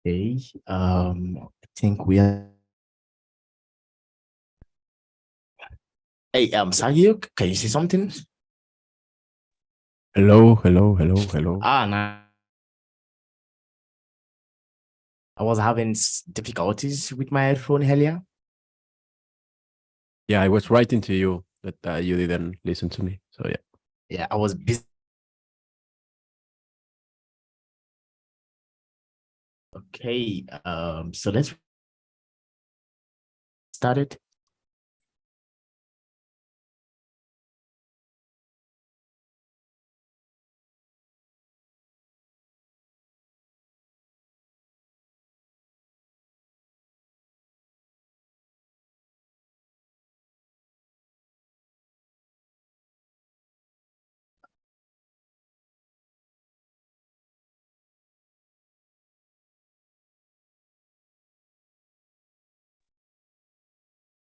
Okay. I think we are. Hey, Sayuk, can you see something? Hello, hello, hello, hello. Nah, I was having difficulties with my phone earlier. Yeah, I was writing to you that you didn't listen to me. So yeah. Yeah, I was busy. Okay. So let's start it.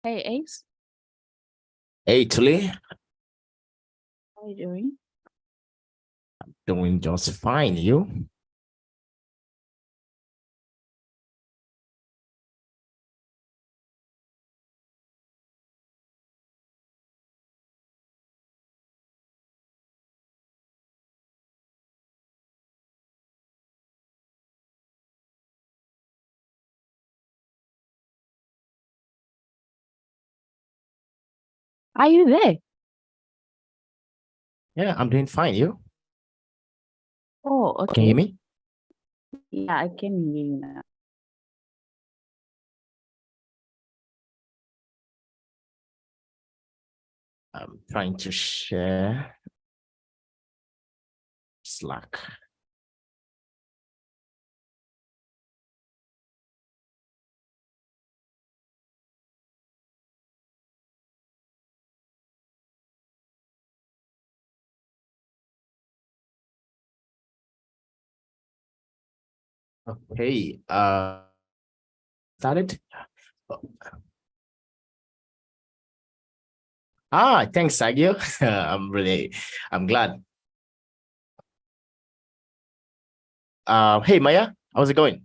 Hey Ace, Hey, Tuli, how are you doing? doing just fine. You? Are you there? Yeah, I'm doing fine. You? Oh, Can you hear okay. me? Yeah, I can hear you now. I'm trying to share Slack. Okay. Started. Oh, thanks, Sagio. I'm glad. Hey, Maya, how's it going?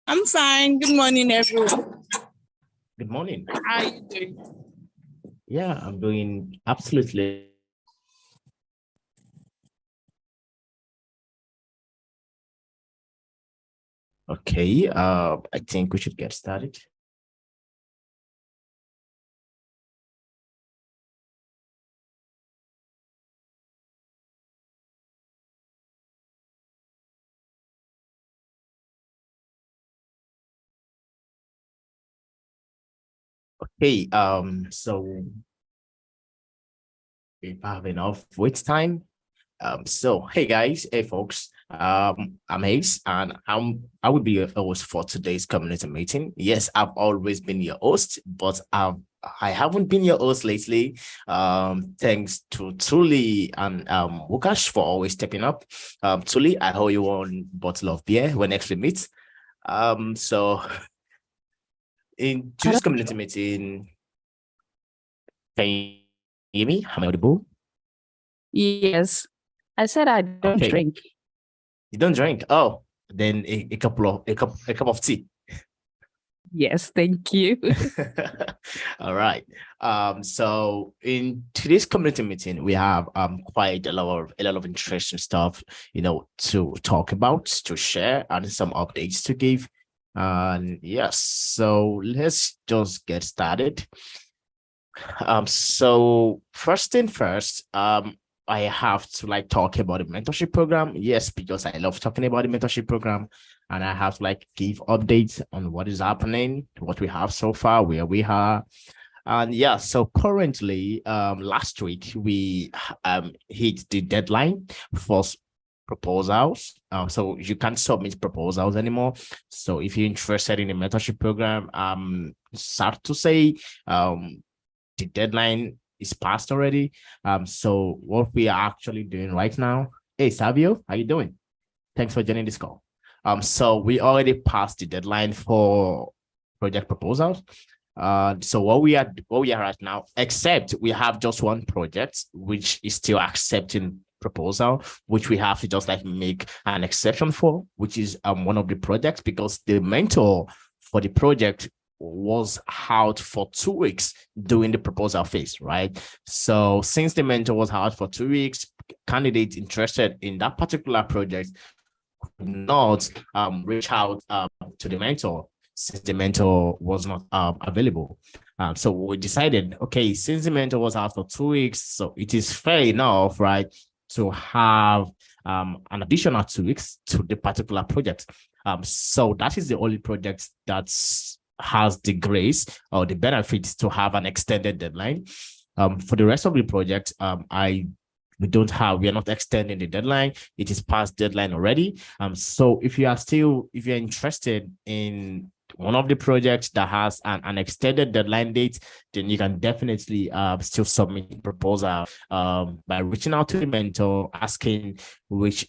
I'm fine. Good morning, everyone. Good morning. How are you doing? Yeah, I'm doing absolutely. Okay. I think we should get started. Okay. So if I have enough wait time. So hey guys, hey folks. I'm Ace, and I will be your host for today's community meeting. Yes, I've always been your host, but I haven't been your host lately. Thanks to Tuli and Wukash for always stepping up. Tuli, I owe you one bottle of beer when next we meet. So in I today's don't, community meeting, can you hear me? Am I audible? yes, I said I don't Okay. drink. You don't drink? Oh, then a cup of tea. Yes, thank you. All right. So in today's community meeting, we have quite a lot of interesting stuff, to talk about, to share, and some updates to give. And yes, so let's just get started. So first thing first, I have to talk about the mentorship program. Yes, because I love talking about the mentorship program, and I have to give updates on what is happening, what we have so far, where we are. And yeah, so currently, last week we hit the deadline for proposals. So you can't submit proposals anymore. So if you're interested in the mentorship program, sad to say, the deadline is passed already. So what we are actually doing right now. Hey, Savio, how you doing? Thanks for joining this call. So we already passed the deadline for project proposals. So what we are right now, except we have just one project which is still accepting proposal, which we have to just like make an exception for, which is one of the projects, because the mentor for the project was out for 2 weeks during the proposal phase, right? So since the mentor was out for 2 weeks, candidates interested in that particular project could not reach out to the mentor since the mentor was not available. So we decided, okay, since the mentor was out for 2 weeks, so it is fair enough, right, to have an additional 2 weeks to the particular project. So that is the only project that's has the grace or the benefits to have an extended deadline. For the rest of the project, we are not extending the deadline. It is past deadline already. So if you're interested in one of the projects that has an extended deadline date, then you can definitely still submit a proposal by reaching out to the mentor, asking which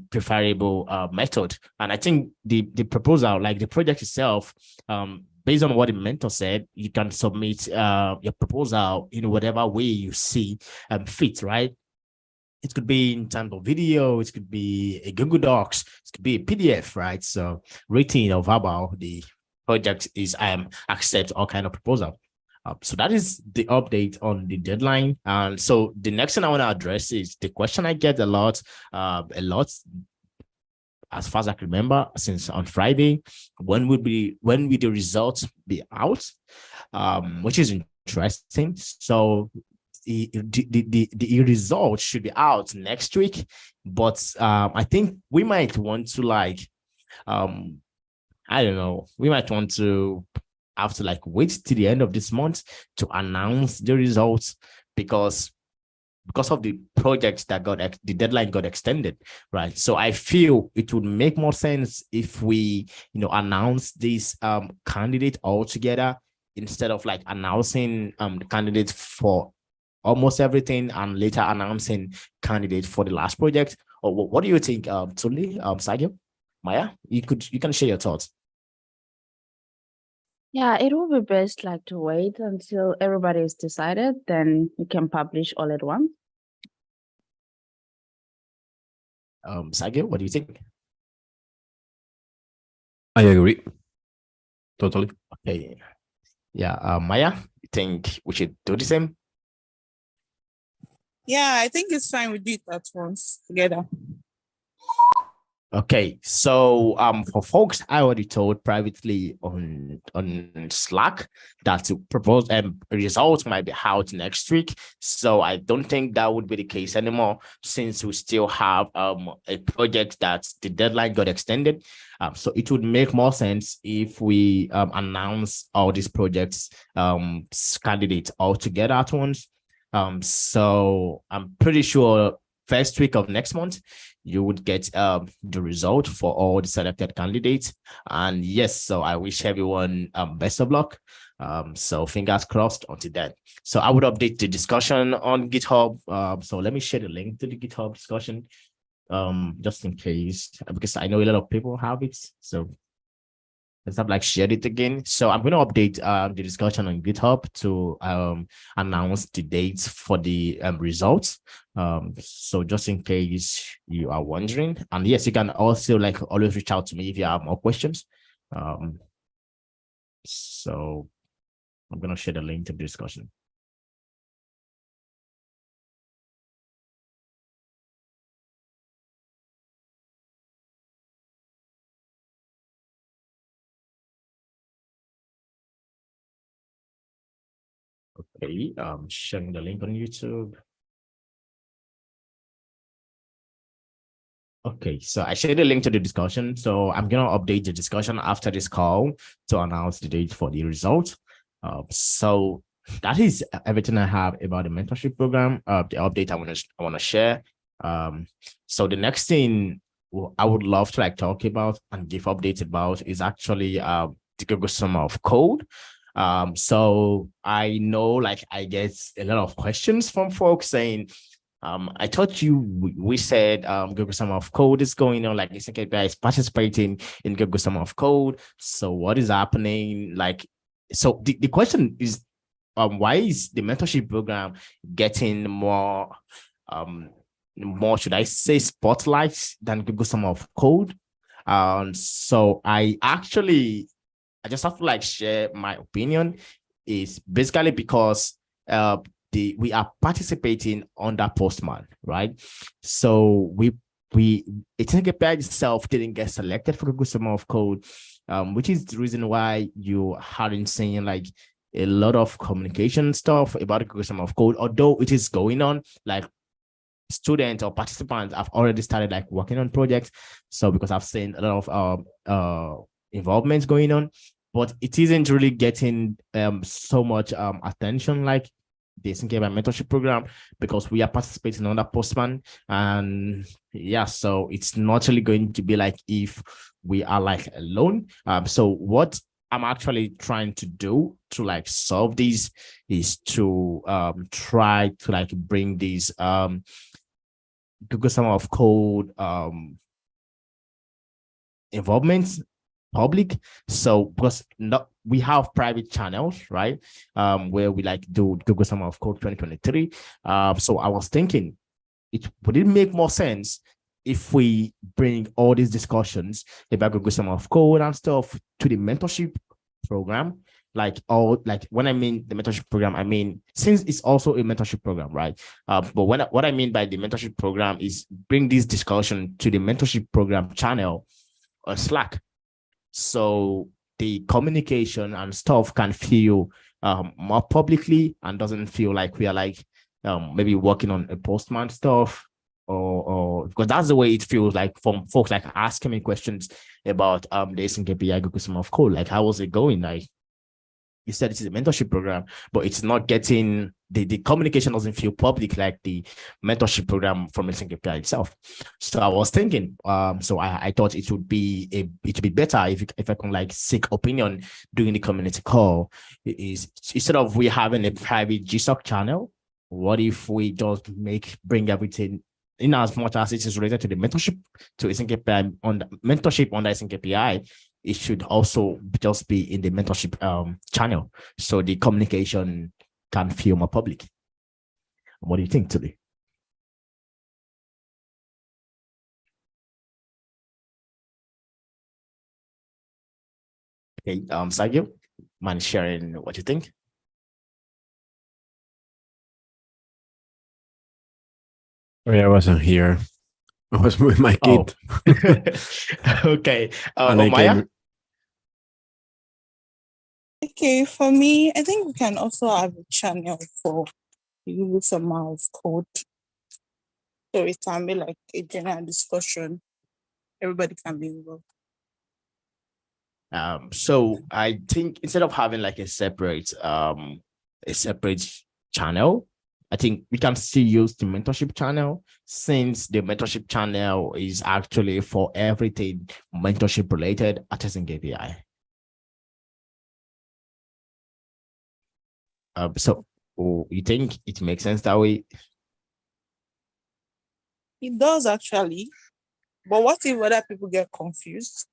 preferable method. And I think the proposal, like the project itself, based on what the mentor said, you can submit your proposal in whatever way you see fit, right? It could be in terms of video, it could be a Google Docs, it could be a PDF, right? So written or verbal, the project is accept all kind of proposal. So that is the update on the deadline. And so the next thing I want to address is the question I get a lot, as far as I can remember, since on Friday, when will the results be out? Which is interesting. So the results should be out next week, but I think we might want to I don't know, we might want to have to wait till the end of this month to announce the results, because of the project that the deadline got extended, right? So I feel it would make more sense if we announce this candidate all together, instead of announcing the candidate for almost everything and later announcing candidate for the last project. Or what do you think, Tuli, Sagio, Maya? You can share your thoughts. Yeah, it will be best to wait until everybody is decided, then you can publish all at once. Sagio, what do you think? I agree. Totally. Okay. Yeah, Maya, you think we should do the same? Yeah, I think it's fine. We do it at once together. Okay, so for folks, I already told privately on Slack that to propose results might be out next week. So I don't think that would be the case anymore, since we still have a project that the deadline got extended. So it would make more sense if we announce all these projects candidates all together at once. So I'm pretty sure first week of next month, you would get the result for all the selected candidates. And yes, so I wish everyone best of luck. So fingers crossed until then. So I would update the discussion on GitHub. So let me share the link to the GitHub discussion, just in case, because I know a lot of people have it. So let's have shared it again. So I'm going to update the discussion on GitHub to announce the dates for the results. So just in case you are wondering, and yes, you can also always reach out to me if you have more questions. So I'm going to share the link to the discussion. Okay, sharing the link on YouTube. Okay, so I shared the link to the discussion. So I'm going to update the discussion after this call to announce the date for the results. So that is everything I have about the mentorship program, the update I want to share. So the next thing I would love to talk about and give updates about is actually the Google Summer of Code. So I know I get a lot of questions from folks saying, I thought we said Google Summer of Code is going on, SNKPI is participating in Google Summer of Code. So what is happening? So the question is, why is the mentorship program getting more more, should I say, spotlights than Google Summer of Code. So I just have to like share my opinion. Is basically because we are participating under Postman, right? So Async API itself didn't get selected for Google Summer of Code, which is the reason why you hadn't seen like a lot of communication stuff about Google Summer of Code, although it is going on. Like students or participants have already started like working on projects. So because I've seen a lot of involvements going on, but it isn't really getting so much attention like the Async API mentorship program, because we are participating on that Postman. And yeah, so it's not really going to be like if we are like alone. So what I'm actually trying to do to like solve these is to try to like bring these Google Summer of Code involvement public. So because we have private channels, right? Where we like do Google Summer of Code 2023. So I was thinking, would it make more sense if we bring all these discussions about Google Summer of Code and stuff to the mentorship program? Like when I mean the mentorship program, I mean, since it's also a mentorship program, right? But what I mean by the mentorship program is bring this discussion to the mentorship program channel on Slack. So the communication and stuff can feel more publicly and doesn't feel like we are like maybe working on a Postman stuff, or because that's the way it feels like from folks like asking me questions about the Async API Google Summer of Code. Like, how was it going? Like, you said it is a mentorship program, but it's not getting the communication doesn't feel public like the mentorship program from Async API itself. So I was thinking, so I thought it would be better if I can like seek opinion during the community call. Is instead of we having a private GSOC channel, what if we just bring everything in as much as it is related to the mentorship to Async API on the mentorship on the Async API? It should also just be in the mentorship channel, so the communication can feel more public. What do you think, Tuli? Okay, Sergio, mind sharing what you think? Oh, yeah, I wasn't here. I was with my kid. Oh. Okay. And I Maya? came. Okay, for me, I think we can also have a channel for Google Summer of Code. So it can be like a general discussion. Everybody can be involved. So I think instead of having like a separate channel, I think we can still use the mentorship channel, since the mentorship channel is actually for everything mentorship related at Async API. So you think it makes sense that way? It does actually. But what if other people get confused?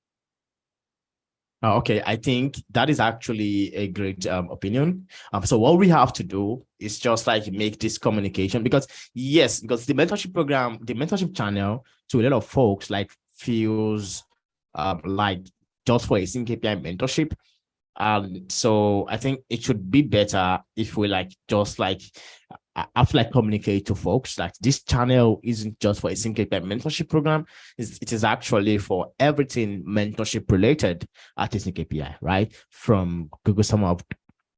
Okay, I think that is actually a great opinion. So what we have to do is just like make this communication, because because the mentorship program, the mentorship channel to a lot of folks like feels like just for Async API mentorship. So I think it should be better if we like just like have to like communicate to folks like this channel isn't just for Async API mentorship program. It is actually for everything mentorship related at Async API, right? From Google Summer of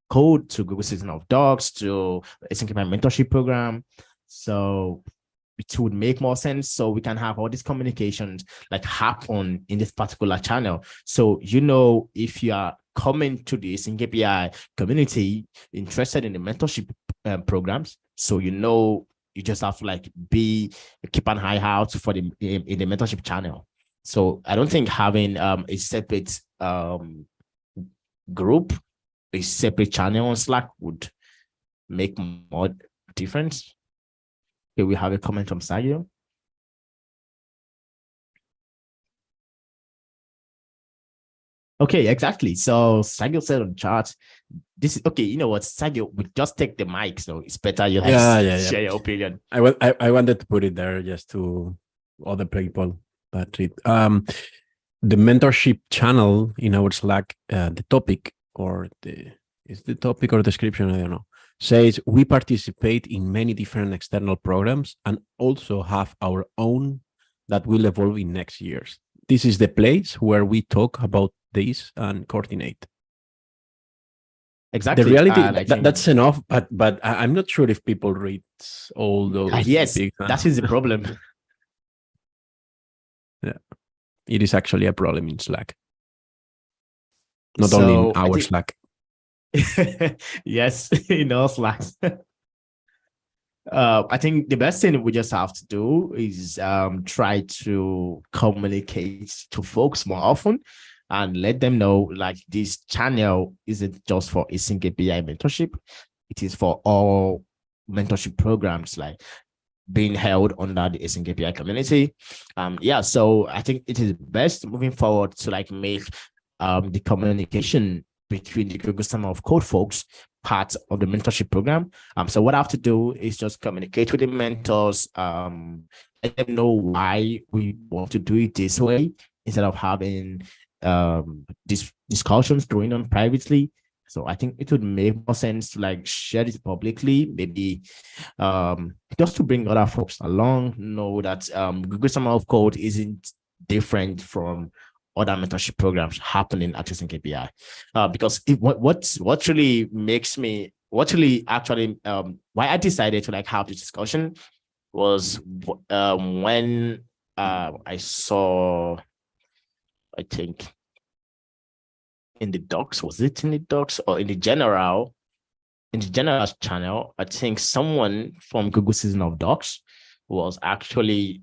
Code to Google Season of Docs to Async API mentorship program. So it would make more sense, so we can have all these communications like happen in this particular channel. So if you are coming to the Async API community interested in the mentorship programs, so you just have to like keep an eye out for in the mentorship channel. So I don't think having a separate group, a separate channel on Slack would make more difference. Okay, we have a comment from Sergio. Okay, exactly. So Sagil said on chat, this is okay. You know what, Sagil, we just take the mic, so it's better you like Yeah. share your opinion. I wanted to put it there just to other people that the mentorship channel in our Slack, the topic or the topic or description, I don't know, says we participate in many different external programs and also have our own that will evolve in next years. This is the place where we talk about this and coordinate. Exactly. The reality And I think that's enough, but I'm not sure if people read all those. yes, big, that is the problem. Yeah, it is actually a problem in Slack, not only in So I our think Slack. yes, in all Slacks. I think the best thing we just have to do is try to communicate to folks more often and let them know like this channel isn't just for async API mentorship, it is for all mentorship programs like being held under the async API community. Yeah, so I think it is best moving forward to like make the communication between the Google Summer of Code folks part of the mentorship program. So what I have to do is just communicate with the mentors, let them know why we want to do it this way instead of having these discussions going on privately. So I think it would make more sense to like share this publicly, maybe just to bring other folks along, know that Google Summer of Code isn't different from other mentorship programs happening at Async API. Because what really makes me, what really actually why I decided to like have this discussion was when I saw, I think in the docs, was it in the docs or in the general channel, I think someone from Google Season of Docs was actually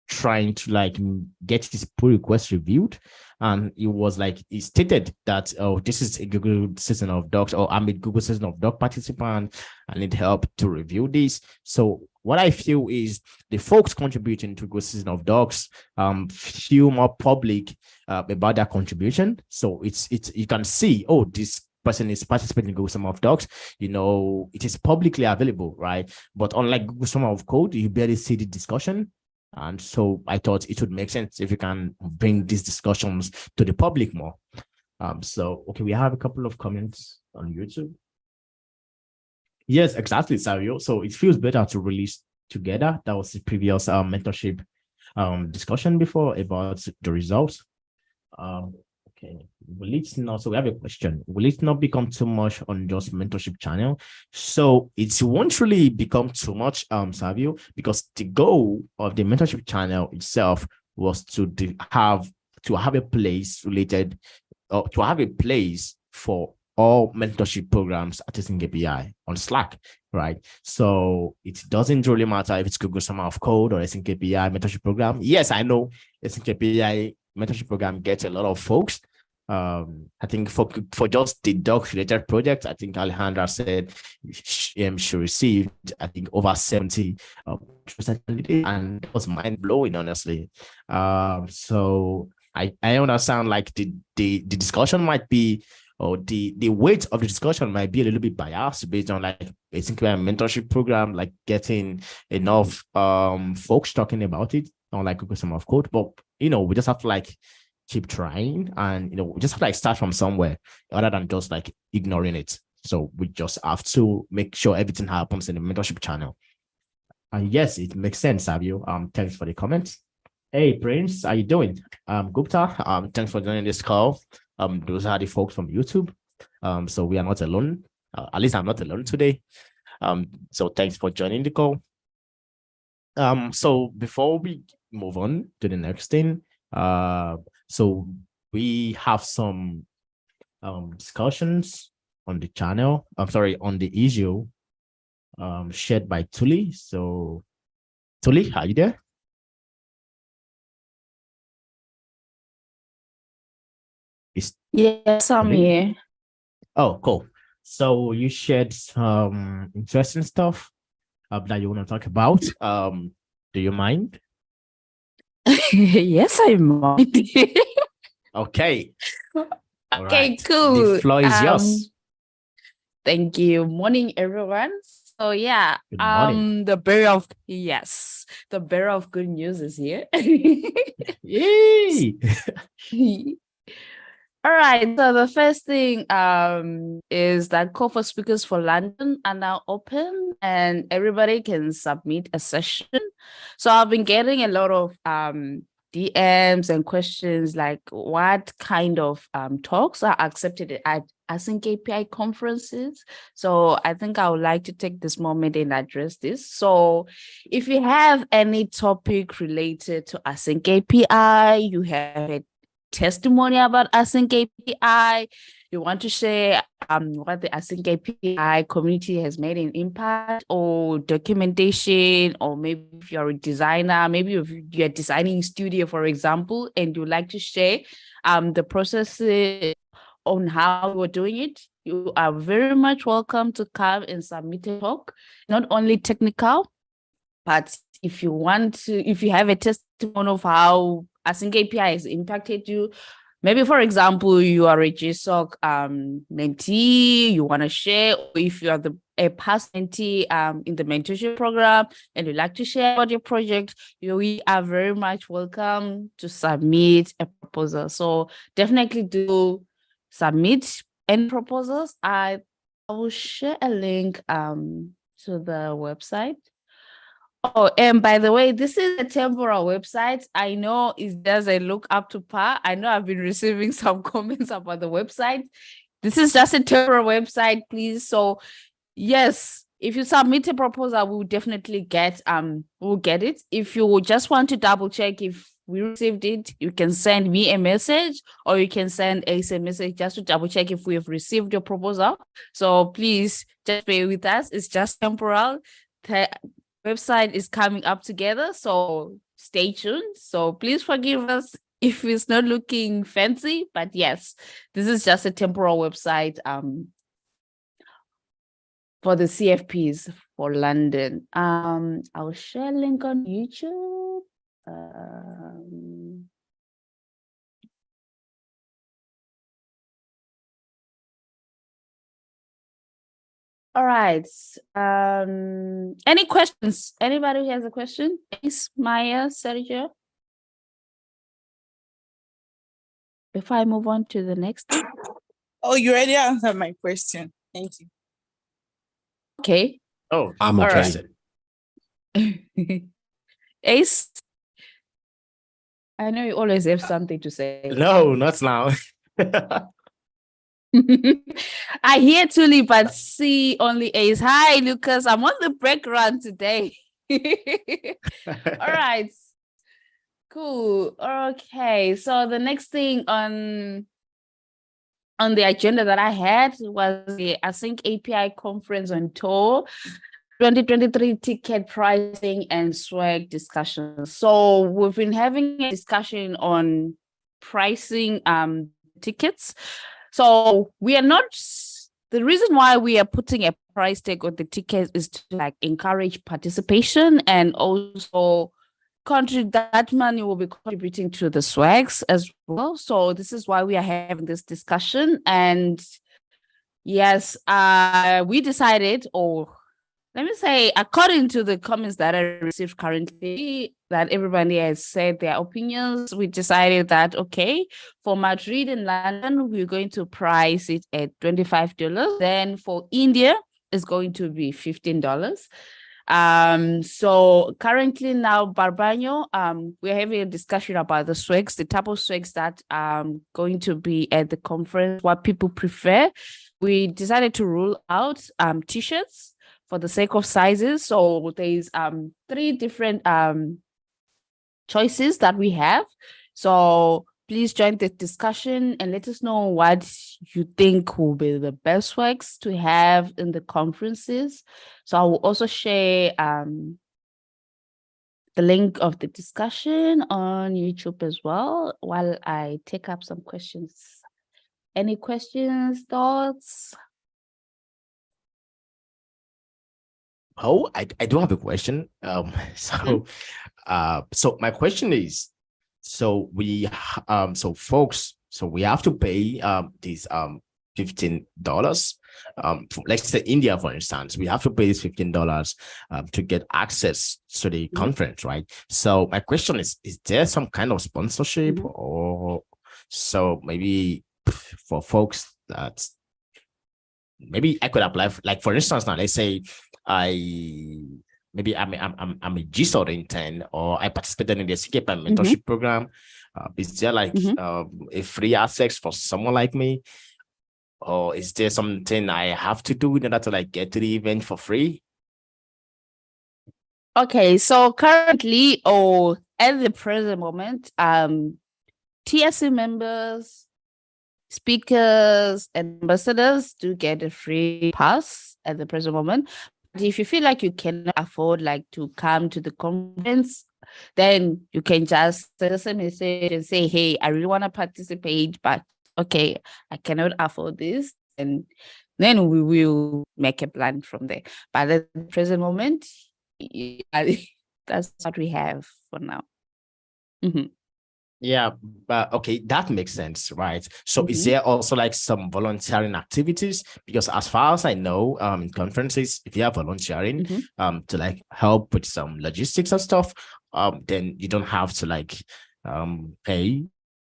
trying to like get his pull request reviewed, and it was like he stated that, oh, this is a Google Season of Docs, or I'm a Google Season of Doc participant, I need help to review this. So what I feel is the folks contributing to Google Season of Docs feel more public about their contribution. So it's you can see, oh, this person is participating in Google Summer of Docs, you know, it is publicly available, right? But unlike Google Summer of Code, you barely see the discussion. And so I thought it would make sense if you can bring these discussions to the public more. So, okay, we have a couple of comments on YouTube. Yes, exactly, Sario. So it feels better to release together. That was the previous mentorship discussion before about the results. Okay, will it not? So we have a question. Will it not become too much on just mentorship channel? So it won't really become too much, Savio, because the goal of the mentorship channel itself was to have a place related, or to have a place for all mentorship programs at Async API on Slack, right? So it doesn't really matter if it's Google Summer of Code or Async API mentorship program. Yes, I know Async API mentorship program gets a lot of folks. I think for just the docs related projects, I think Alejandra said she received, I think, over 70 and it was mind blowing, honestly. So I understand like the discussion might be, or the weight of the discussion might be a little bit biased based on like basically a mentorship program, like getting enough folks talking about it on like Google Summer of Code. But you know, we just have to like keep trying, and you know, we just have to like start from somewhere other than just like ignoring it. So we just have to make sure everything happens in the mentorship channel. And yes, it makes sense, Savio. Thanks for the comments. Hey Prince, how you doing? Gupta, thanks for joining this call. Those are the folks from YouTube. So we are not alone. At least I'm not alone today. So thanks for joining the call. So before we move on to the next thing, so we have some discussions on the channel. I'm sorry, on the issue shared by Tuli. So Tuli, are you there? Yes, I'm here. Oh, cool. So you shared some interesting stuff that you want to talk about. Do you mind? Yes, I mind. Okay. All Okay, right. cool. The floor is yours. Thank you. Morning, everyone. So yeah, Good morning. the bearer of good news is here. Yay! All right. So the first thing is that call for speakers for London are now open and everybody can submit a session. So I've been getting a lot of DMs and questions like what kind of talks are accepted at Async API conferences. So I think I would like to take this moment and address this. So if you have any topic related to Async API, you have a testimony about Async API, you want to share what the Async API community has made an impact, or documentation, or maybe if you're a designer, maybe if you're designing studio, for example, and you like to share the processes on how we're doing it, you are very much welcome to come and submit a talk, not only technical, but if you have a testimony of how Async API has impacted you, maybe, for example, you are a GSOC mentee, you want to share, or if you are a past mentee in the mentorship program and you'd like to share about your project, we are very much welcome to submit a proposal. So definitely do submit any proposals. I will share a link to the website. Oh, and by the way, this is a temporal website. I know it doesn't look up to par. I know I've been receiving some comments about the website. This is just a temporal website, please. So yes, if you submit a proposal, we'll definitely we'll get it. If you just want to double check if we received it, you can send me a message, or you can send Ace a message just to double check if we have received your proposal. So please just bear with us. It's just temporal. Website is coming up together, so stay tuned. So please forgive us if it's not looking fancy, but yes, this is just a temporal website for the CFPs for London. I'll share a link on YouTube. All right. Any questions? Anybody who has a question? Is Maya, Sergio? Before I move on to the next. Oh, you already answered my question. Thank you. Okay. Oh, I'm All okay. right. Ace, I know you always have something to say. no, not now. I hear Tuli, but see only Ace. Hi, Lucas. I'm on the break run today. All right. Cool. Okay. So the next thing on the agenda that I had was the Async API conference on tour 2023 ticket pricing and swag discussion. So we've been having a discussion on pricing tickets. So we are not, the reason why we are putting a price tag on the tickets is to encourage participation, and also that money will be contributing to the swags as well. So this is why we are having this discussion. And yes, we decided, or let me say, according to the comments that I received currently, that everybody has said their opinions, we decided that, okay, for Madrid and London, we're going to price it at $25. Then for India, it's going to be $15. So currently now, Barbano, we're having a discussion about the swags, the type of swags that going to be at the conference, what people prefer. We decided to rule out t-shirts for the sake of sizes. So there's 3 different choices that we have. So please join the discussion and let us know what you think will be the best swags to have in the conferences. So I will also share the link of the discussion on YouTube as well while I take up some questions. Any questions, thoughts? Oh, I do have a question. So my question is, so folks So we have to pay these $15. Let's say India, for instance, we have to pay this $15 to get access to the conference, right? So my question is there some kind of sponsorship or so maybe for folks that maybe I could apply like for instance now let's say I'm a GSOT intern or I participated in the CKP mentorship program. Is there like a free access for someone like me? Or is there something I have to do in order to like get to the event for free? Okay, so currently or at the present moment, TSC members, speakers, and ambassadors do get a free pass at the present moment. But if you feel like you cannot afford like to come to the conference, then you can just send us a message and say, hey, I really want to participate, but okay, I cannot afford this. And then we will make a plan from there. But at the present moment, that's what we have for now. Yeah, but okay, that makes sense, right? So is there also like some volunteering activities? Because as far as I know, in conferences, if you are volunteering to like help with some logistics and stuff, then you don't have to like pay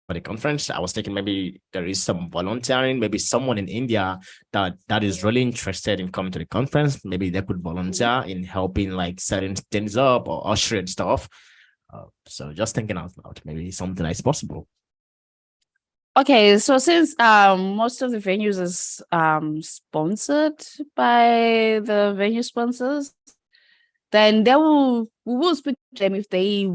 for the conference. I was thinking maybe there is some volunteering, maybe someone in India that is really interested in coming to the conference, maybe they could volunteer in helping like setting things up or ushering stuff. So just thinking out loud, maybe something is possible. Okay, so since most of the venues is sponsored by the venue sponsors, then we will speak to them if they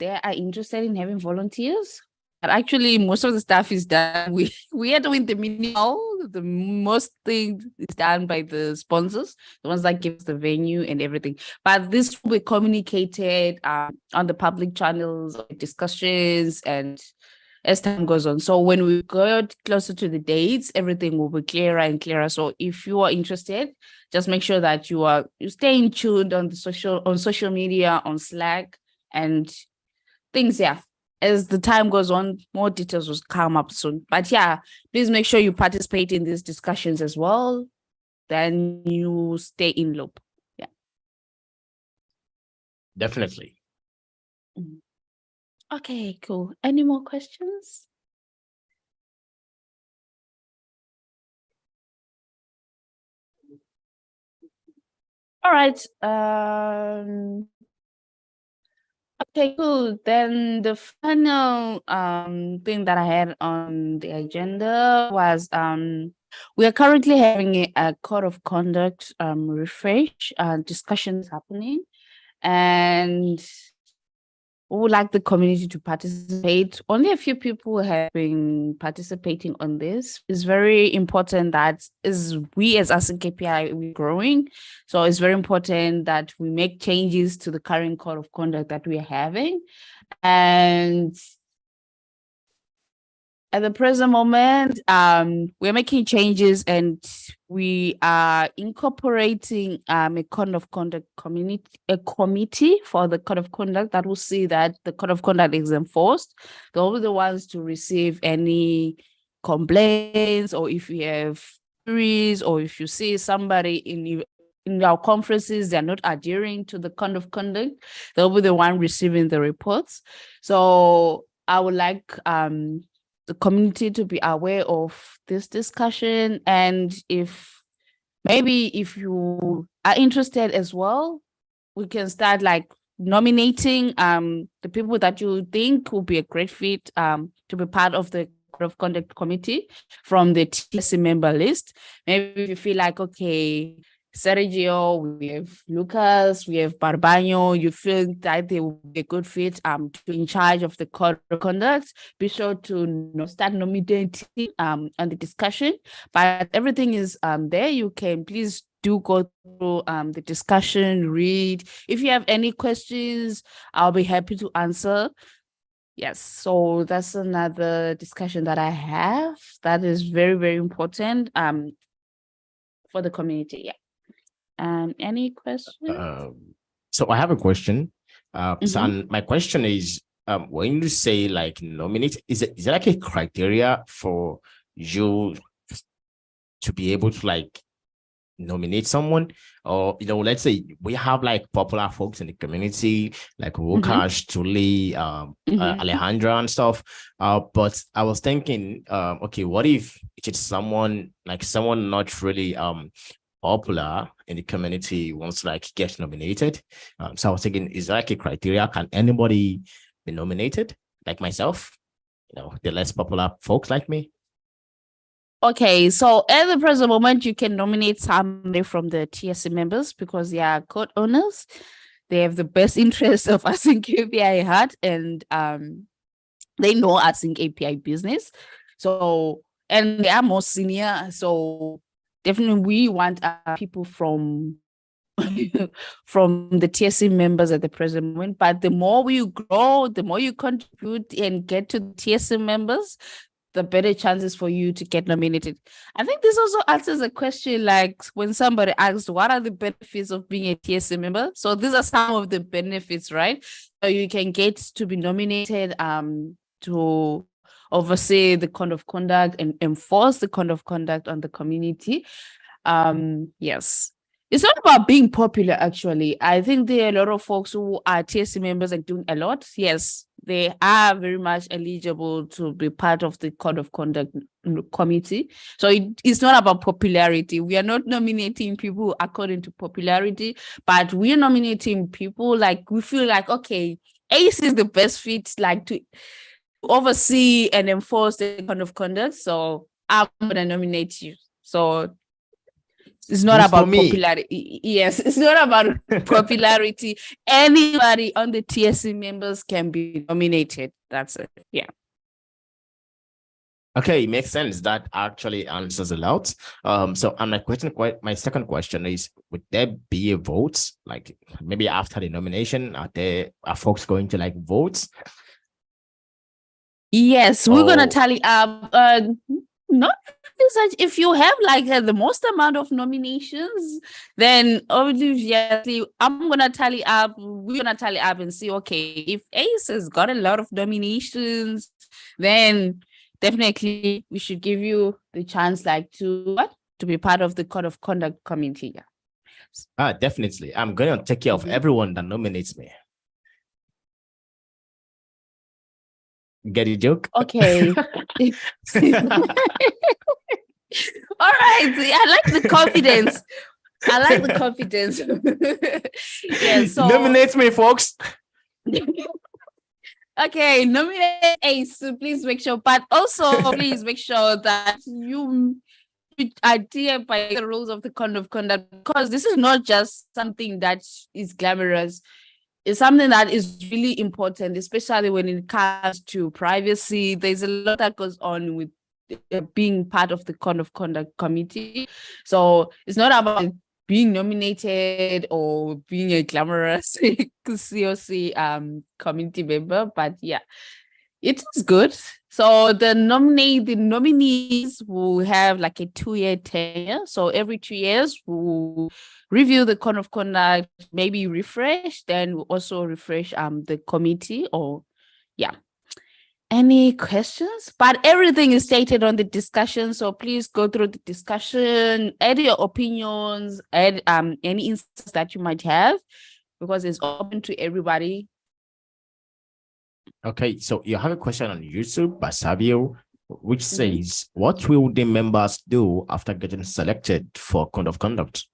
are interested in having volunteers. But actually, most of the stuff is done. We are doing the minimal. The most thing is done by the sponsors, the ones that give us the venue and everything. But this will be communicated on the public channels, discussions, and as time goes on. So when we go closer to the dates, everything will be clearer and clearer. So if you are interested, just make sure that you staying tuned on social media, on Slack, and things. Yeah. As the time goes on, more details will come up soon. But yeah, please make sure you participate in these discussions as well. Then you stay in loop. Yeah. Definitely. Okay, cool. Any more questions? All right. Okay, cool. Then the final thing that I had on the agenda was we are currently having a code of conduct refresh discussions happening, and we would like the community to participate. Only a few people have been participating on this. It's very important that we as KPI, we're growing. So it's very important that we make changes to the current code of conduct that we are having. And at the present moment, we're making changes and we are incorporating a code of conduct committee for the code of conduct that will see that the code of conduct is enforced. They'll be the ones to receive any complaints, or if you have queries, or if you see somebody in our conferences, they're not adhering to the code of conduct, they'll be the one receiving the reports. So I would like the community to be aware of this discussion, and if you are interested as well, we can start like nominating the people that you think will be a great fit to be part of the code of conduct committee from the TSC member list. Maybe if you feel like, okay, Sergio, we have Lucas, we have Barbaño, you feel that they will be a good fit to be in charge of the code of conduct, be sure to start nominating on the discussion. But everything is there. You can please do go through the discussion, read. If you have any questions, I'll be happy to answer. Yes, so that's another discussion that I have that is very, very important for the community. Yeah. Any questions? So I have a question. So my question is, when you say like nominate, is it like a criteria for you to be able to like nominate someone? Or let's say we have like popular folks in the community like Rukash, Tuli, Alejandra and stuff, but I was thinking, okay, what if it's someone not really popular in the community wants to like get nominated? So I was thinking, is there like a criteria? Can anybody be nominated, like myself, the less popular folks like me? Okay, so at the present moment, you can nominate somebody from the TSC members because they are code owners. They have the best interest of Async API at heart, and they know Async API business. So, and they are more senior. So definitely we want people from from the TSC members at the present moment. But the more you grow, the more you contribute and get to the TSC members, the better chances for you to get nominated. I think this also answers a question like when somebody asks, what are the benefits of being a TSC member? So these are some of the benefits, right? So you can get to be nominated to oversee the code of conduct and enforce the code of conduct on the community. Yes. It's not about being popular, actually. I think there are a lot of folks who are TSC members and doing a lot. Yes, they are very much eligible to be part of the Code of Conduct committee. So it's not about popularity. We are not nominating people according to popularity, but we are nominating people like we feel like, okay, ACE is the best fit like to oversee and enforce the Code of Conduct. So I'm going to nominate you. So it's not about popularity. Yes, it's not about popularity. Anybody on the TSC members can be nominated. That's it. Yeah. Okay, makes sense. That actually answers a lot. So my second question is, would there be a vote? Like maybe after the nomination, are folks going to like vote? Yes, we're gonna tally up. Not such. If you have like the most amount of nominations, then obviously I'm gonna tally up. We're gonna tally up and see. Okay, if ACE has got a lot of nominations, then definitely we should give you the chance, like to be part of the Code of Conduct committee. Yeah. Definitely. I'm gonna take care of everyone that nominates me. Get a joke? Okay. All right. I like the confidence. Yeah. So nominate me, folks. Okay, nominate ACE. So please make sure, but also please make sure that you adhere by the rules of the Code of Conduct, because this is not just something that is glamorous. It's something that is really important, especially when it comes to privacy. There's a lot that goes on with being part of the Code of Conduct committee. So it's not about being nominated or being a glamorous COC community member, but yeah, it is good. So the nominees will have like a 2-year tenure. So every 2 years we'll review the Code of Conduct, maybe refresh, then we'll also refresh the committee. Or yeah. Any questions? But everything is stated on the discussion, so please go through the discussion, add your opinions, add any insights that you might have, because it's open to everybody. Okay, so you have a question on YouTube by Savio, which says, what will the members do after getting selected for Code of Conduct?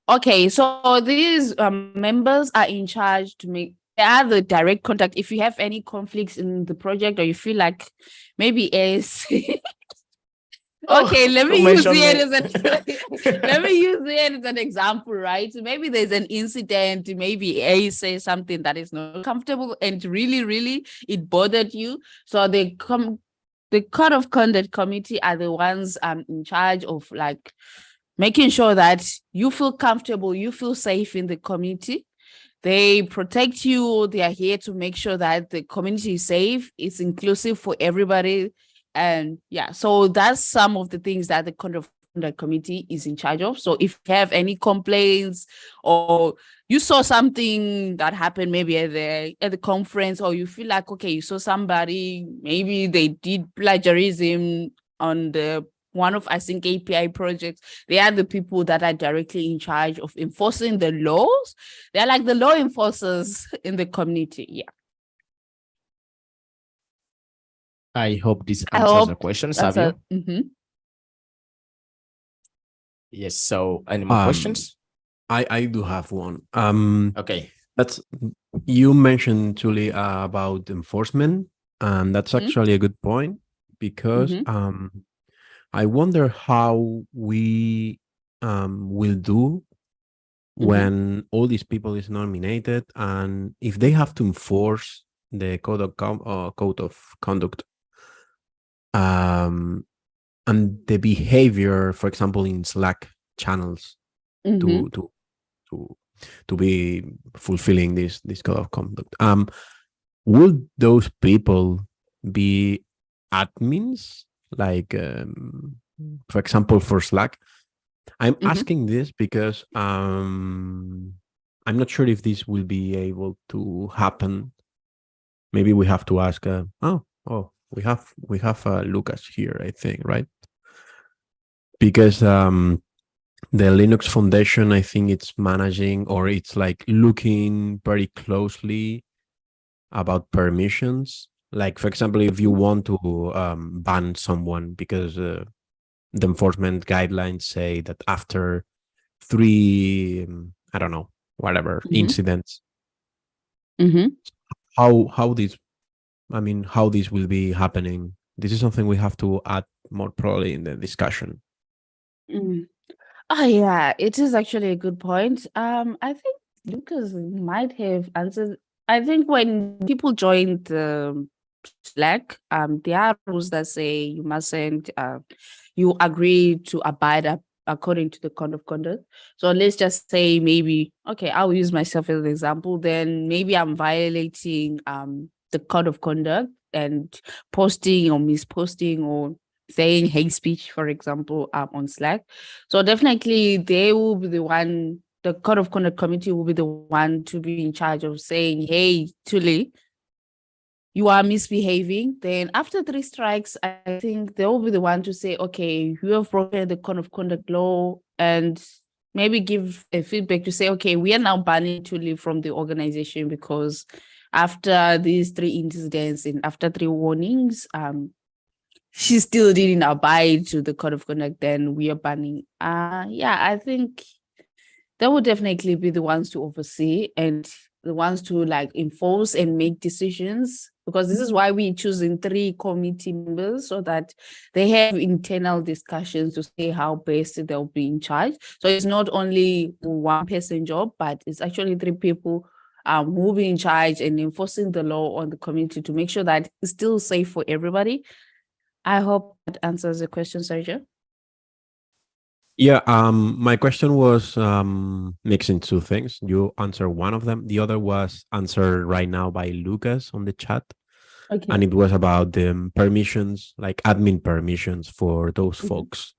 Okay, so these members are in charge to make, they are the direct contact. If you have any conflicts in the project or you feel like maybe okay, let me use it as an example, right? So maybe there's an incident, maybe A says something that is not comfortable and really it bothered you. So the Code of Conduct committee are the ones in charge of like making sure that you feel comfortable, you feel safe in the community. They protect you. They are here to make sure that the community is safe, it's inclusive for everybody. And yeah, so that's some of the things that the Code of Conduct Committee is in charge of. So if you have any complaints or you saw something that happened maybe at the conference, or you feel like, okay, you saw somebody, maybe they did plagiarism on one of, I think, API projects, they are the people that are directly in charge of enforcing the laws. They're like the law enforcers in the community. Yeah. I hope this I answers hope the question, that's Savio. Yes. So, any more questions? I do have one. Okay. That's you mentioned, Julie, about enforcement, and that's actually a good point because I wonder how we will do when all these people is nominated, and if they have to enforce the code of conduct, and the behavior, for example, in Slack channels, to be fulfilling this code of conduct. Would those people be admins, like for example, for Slack? I'm asking this because I'm not sure if this will be able to happen. Maybe we have to ask. We have Lucas here, I think, right? Because the Linux Foundation, I think it's managing, or it's like looking very closely about permissions. Like, for example, if you want to ban someone because the enforcement guidelines say that after 3, I don't know, whatever incidents, how this will be happening. This is something we have to add more probably in the discussion. Oh yeah, it is actually a good point. I think Lucas might have answered. I think when people join the Slack, there are rules that say you mustn't, you agree to abide according to the code of conduct. So let's just say maybe, okay, I'll use myself as an example. Then maybe I'm violating the code of conduct and posting or misposting or saying hate speech, for example, on Slack. So definitely they will be the one, the Code of Conduct Committee will be the one to be in charge of saying, hey, Tuli, you are misbehaving. Then after 3 strikes, I think they will be the one to say, okay, you have broken the Code of Conduct law, and maybe give a feedback to say, okay, we are now banning Tuli from the organization because after these 3 incidents and after 3 warnings, she still didn't abide to the code of conduct, then we are banning. I think they would definitely be the ones to oversee and the ones to like enforce and make decisions, because this is why we choosing 3 committee members, so that they have internal discussions to see how best they'll be in charge. So it's not only one person job, but it's actually 3 people who will be in charge and enforcing the law on the community to make sure that it's still safe for everybody. I hope that answers the question, Sergio. Yeah, my question was mixing 2 things. You answered one of them. The other was answered right now by Lucas on the chat. Okay. And it was about the permissions, like admin permissions for those folks.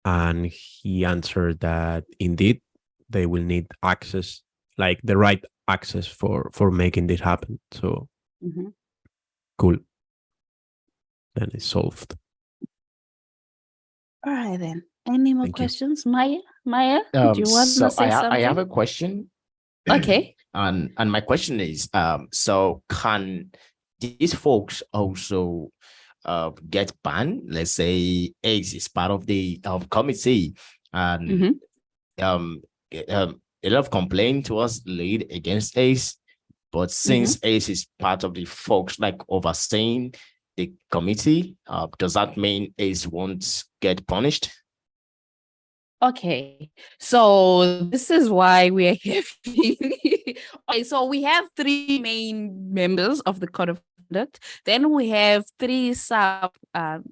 And he answered that indeed they will need access, like the right access for making this happen. So cool. Then it's solved. All right, then. Any more questions, Maya? Maya, do you want to say something? I have a question. Okay. And my question is, so can these folks also get banned? Let's say ACE is part of the committee, and a lot of complaint was laid against ACE, but since ACE is part of the folks like overseeing the committee, does that mean ACE won't get punished? Okay, so this is why we are here. Okay, so we have 3 main members of the Code of Conduct. Then we have 3 sub,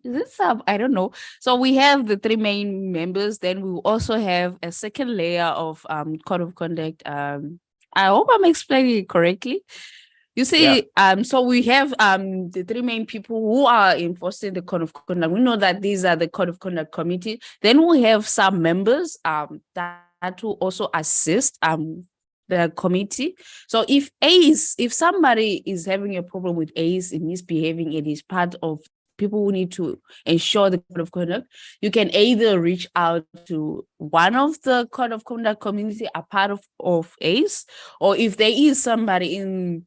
is it sub? I don't know. So we have the 3 main members. Then we also have a second layer of Code of Conduct. I hope I'm explaining it correctly. You see, so we have the three main people who are enforcing the code of conduct. We know that these are the code of conduct committee. Then we have some members that will also assist the committee. So if somebody is having a problem with ACE, misbehaving, and is part of people who need to ensure the code of conduct, you can either reach out to one of the code of conduct community, a part of ACE, or if there is somebody in,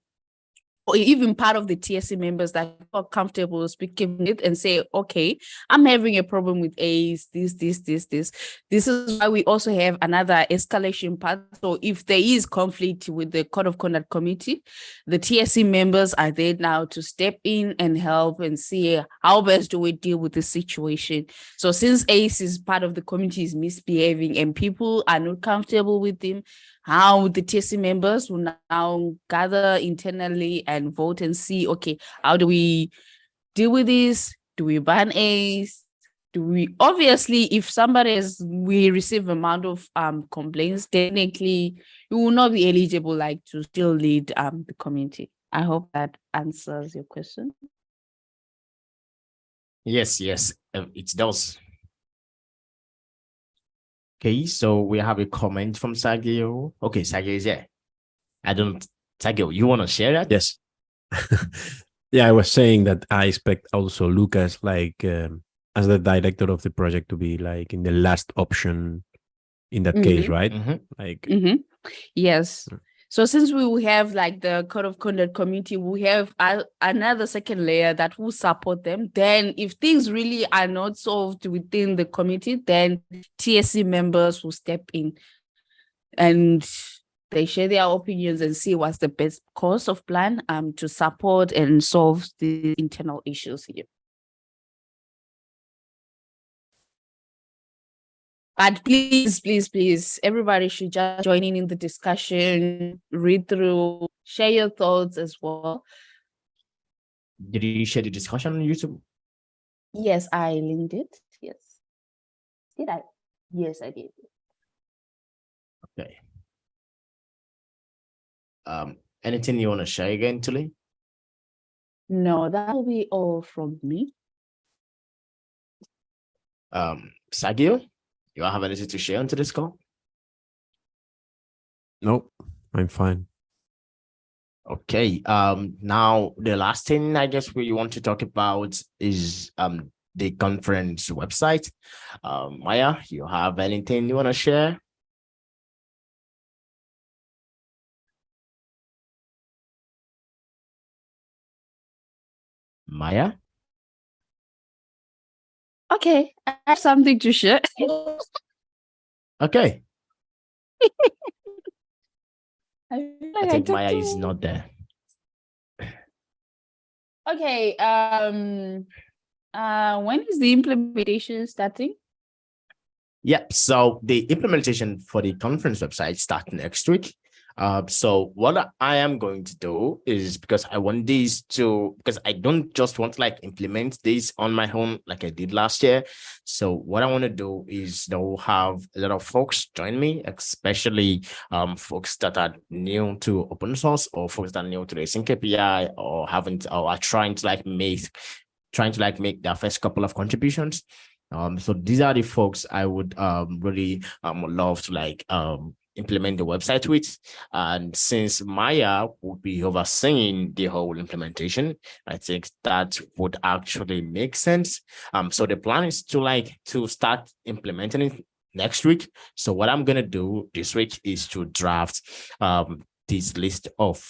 or even part of the TSC members that are comfortable speaking with and say, okay, I'm having a problem with ACE, this. This is why we also have another escalation part. So if there is conflict with the Code of Conduct Committee, the TSC members are there now to step in and help and see how best do we deal with the situation. So since ACE is part of the committee is misbehaving and people are not comfortable with him, how the TSC members will now gather internally and vote and see, okay, how do we deal with this? Do we ban ACE? Do we, obviously, if we receive amount of complaints, technically, you will not be eligible to still lead the community. I hope that answers your question. Yes, it does. Okay, so we have a comment from Sagio. Okay, Sagio is there. Sagio, you want to share that? Yes. Yeah, I was saying that I expect also Lucas, as the director of the project, to be in the last option in that case, right? Yes. So since we will have the Code of Conduct Committee, we have another second layer that will support them. Then if things really are not solved within the committee, then TSC members will step in and they share their opinions and see what's the best course of plan to support and solve the internal issues here. But please, everybody should just join in the discussion, read through, share your thoughts as well. Did you share the discussion on YouTube? Yes, I linked it. Yes. Did I? Yes, I did. Okay. Anything you want to share again, Tuli? No, that will be all from me. Sagio, you have anything to share onto this call? Nope, I'm fine. Okay. Now the last thing I guess we want to talk about is the conference website. Maya, you have anything you want to share? Maya? Okay, I have something to share. Okay. I I think Maya is not there. Okay. When is the implementation starting? Yep. So the implementation for the conference website starts next week. So what I am going to do is, because I don't just want to implement this on my own like I did last year. So what I want to do is they'll have a lot of folks join me, especially folks that are new to open source or folks that are new to the Async API or are trying to make their first couple of contributions. So these are the folks I would really love to implement the website with. And since Maya would be overseeing the whole implementation, I think that would actually make sense. So the plan is to start implementing it next week. So what I'm gonna do this week is to draft this list of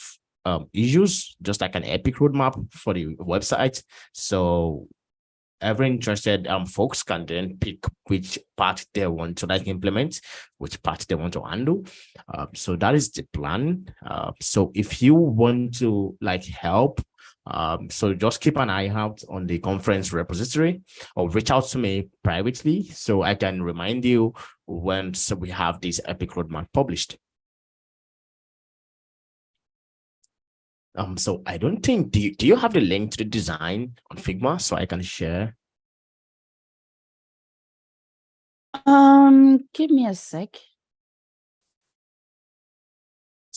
issues, just like an epic roadmap for the website. So every interested folks can then pick which part they want to implement, which part they want to handle. So that is the plan. So if you want to help, so just keep an eye out on the conference repository or reach out to me privately so I can remind you when we have this epic roadmap published. So I don't think, do you have the link to the design on Figma so I can share? Give me a sec.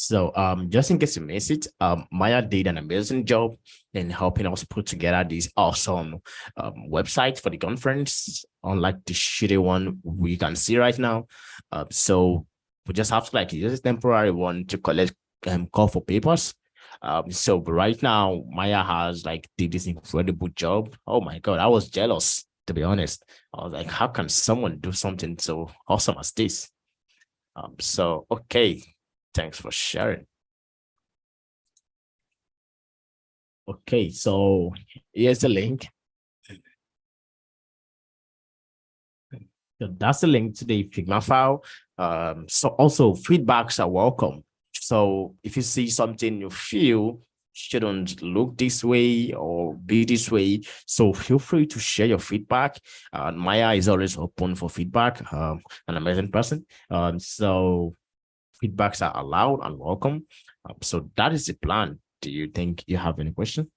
So just in case you missed it, Maya did an amazing job in helping us put together this awesome website for the conference, unlike the shitty one we can see right now. So we just have to like use a temporary one to collect call for papers. So right now Maya has like did this incredible job. Oh my god, I was jealous, to be honest. I was like, how can someone do something so awesome as this? So okay, thanks for sharing. Okay, so here's the link. So that's the link to the Figma file. So also feedbacks are welcome. So if you see something you feel shouldn't look this way or be this way, so feel free to share your feedback. Maya is always open for feedback. An amazing person. So feedbacks are allowed and welcome. So that is the plan. Do you think you have any question?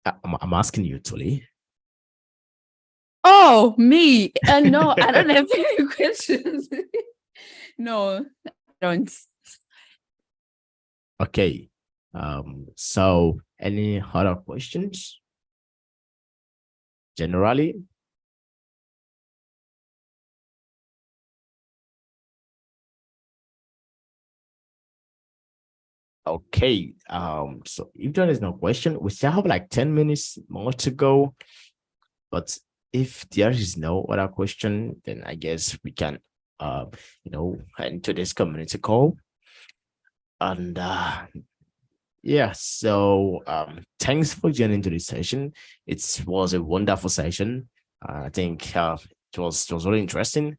I'm asking you, Tuli. Oh, me. No, I don't have any questions. No, I don't. Okay. So any other questions? Generally? Okay. So if there is no question, we still have like 10 minutes more to go. But if there is no other question, then I guess we can head into this community call. And yeah, so thanks for joining to this session. It was a wonderful session. I think it was really interesting.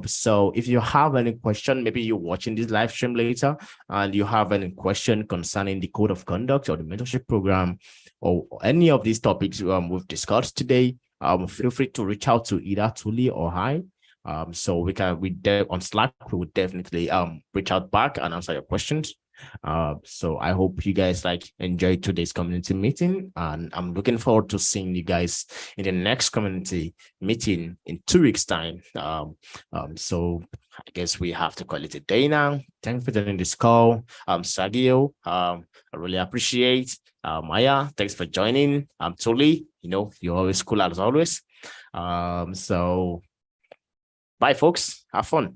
So if you have any question, maybe you're watching this live stream later and you have any question concerning the code of conduct or the mentorship program or any of these topics we've discussed today, feel free to reach out to either Tuli or I. So on Slack, we would definitely reach out back and answer your questions. So I hope you guys like enjoyed today's community meeting, and I'm looking forward to seeing you guys in the next community meeting in 2 weeks time. So I guess we have to call it a day now. Thanks for joining this call. Sagio, I really appreciate. Maya, thanks for joining. Tuli, you're always cool as always. So bye folks, have fun.